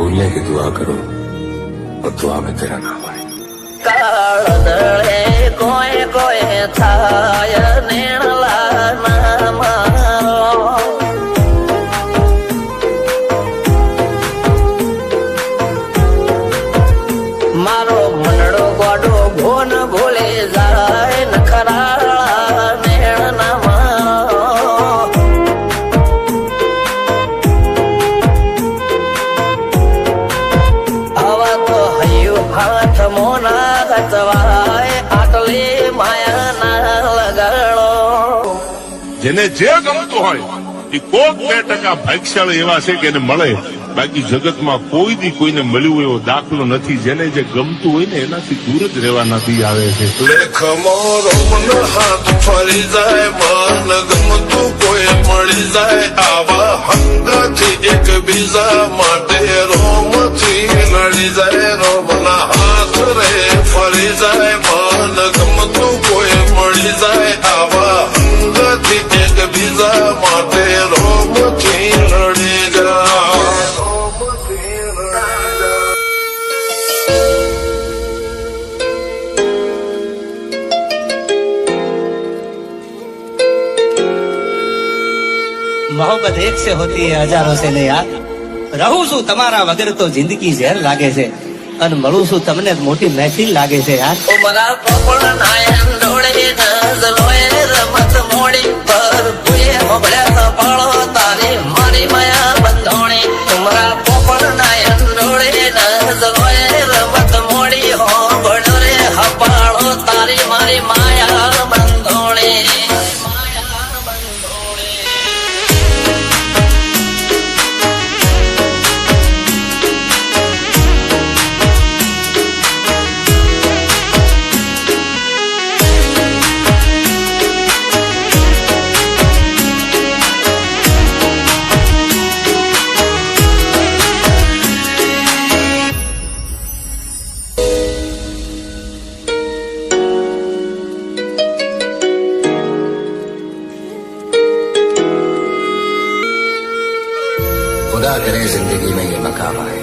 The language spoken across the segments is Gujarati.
भूलने की दुआ करो और दुआ में तेरा नाम आए। કાળદળે કોઈ કોઈ થાય નેણલા નામ મારો મનડો ગોડો ભોન ભૂલે જાય નખરાળા નેણ નામ આવા તો હૈયું હાથ મોના ગતવાય આટલી માયા ના લગાડો જેને જે ગમતું હોય એ કોક 2% ભાગ્યશાળી એવા છે કે એને મળે, બાકી જગતમાં કોઈ દી કોઈને મળ્યું એવો દાખલો નથી. જેને જે ગમતું હોય ને એનાથી દૂર જ રહેવાનાથી આવે છે. હાથ ફરી જાય મન ગમતું કોઈ મળી જાય આવા હંગાથી એકબીજા માટે રોમથી લડી જાય. રોમના હાથ રે ફરી જાય મન ગમતું કોઈ મળી જાય આવા હંગાથી એકબીજા માટે રોમથી લડી જાય. मोहब्बत एक से होती है हजारों से नहीं यार. રહું છું તમારા વગર તો જિંદગી ઝેર લાગે છે અને મળું છું તમને મોટી મહેફિલ લાગે છે યાર. ઉમરા પોપણ નાયન ડોળે નઝલોએ રમત મોડી પર ભૂએ મોબળ્યા પાળો તારી મારી માયા બંધોણી. ઉમરા પોપણ નાયન ડોળે નઝલોએ રમત મોડી હો બળો રે હપાળો તારી મારી માયા બંધોણી. खुदा करे जिंदगी में ये मकाम आए,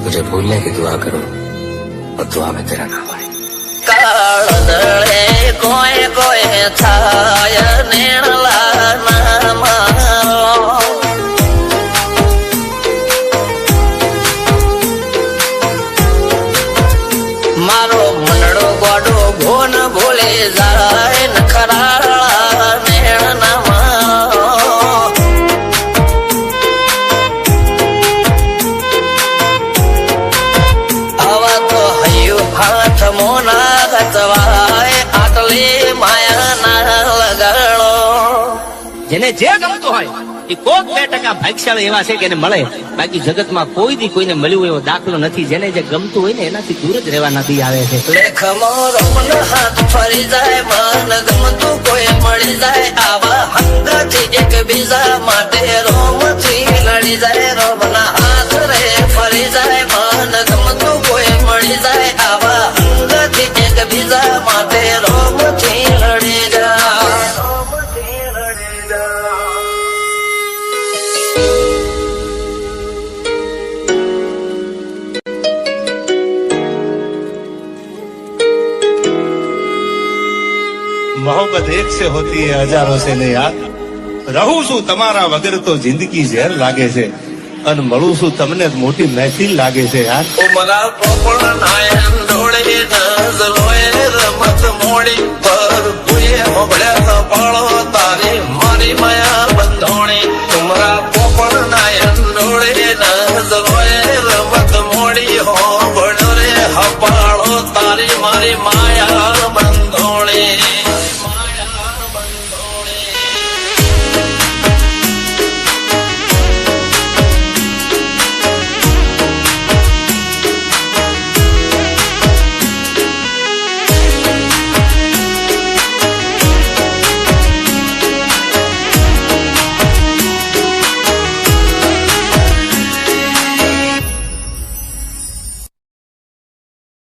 तुझे भूलने की दुआ करो और दुआ में तेरा नाम आए. કાળદળે કોઈ કોઈ થાય નેણલા નામ મારો મનડો ગોડો ભોન ભૂલે જાય નખરાળા નેણ નામ આવા તો હૈયું હાથ મોના ગતવાય આટલી માયા ના લગાડો. જેને જે ગમતું હોય એ કોક 2% ભાગ્યશાળી એવા છે કે એને મળે, બાકી જગતમાં કોઈ દી કોઈને મળ્યું એવો દાખલો નથી. જેને જે ગમતું હોય ને એનાથી દૂર જ રહેવાનાથી આવે છે. લેખમો રોમન હાથ ફરી જાય મન ગમતું કોઈ મળી જાય આવા હંગાથી એકબીજા માટે રોમથી લડી જાય. રોમના હાથ રે ફરી જાય મન ગમતું કોઈ મળી જાય આવા હંગાથી એકબીજા માટે રોમથી લડી જાય. मोहब्बत एक से होती है हजारों से नहीं यार. રહું છું તમારા વગર તો જિંદગી ઝેર લાગે છે અને મળું છું તમને મોટી મહેફિલ લાગે છે યાર. ઉમરા પોપણ નાયન ડોળે નઝલોએ રમત મોડી પર ભૂએ મોબળ્યા પાળો તારી મારી માયા બંધોણી. ઉમરા પોપણ નાયન ડોળે નઝલોએ રમત મોડી હો બળો રે હપાળો તારી મારી માયા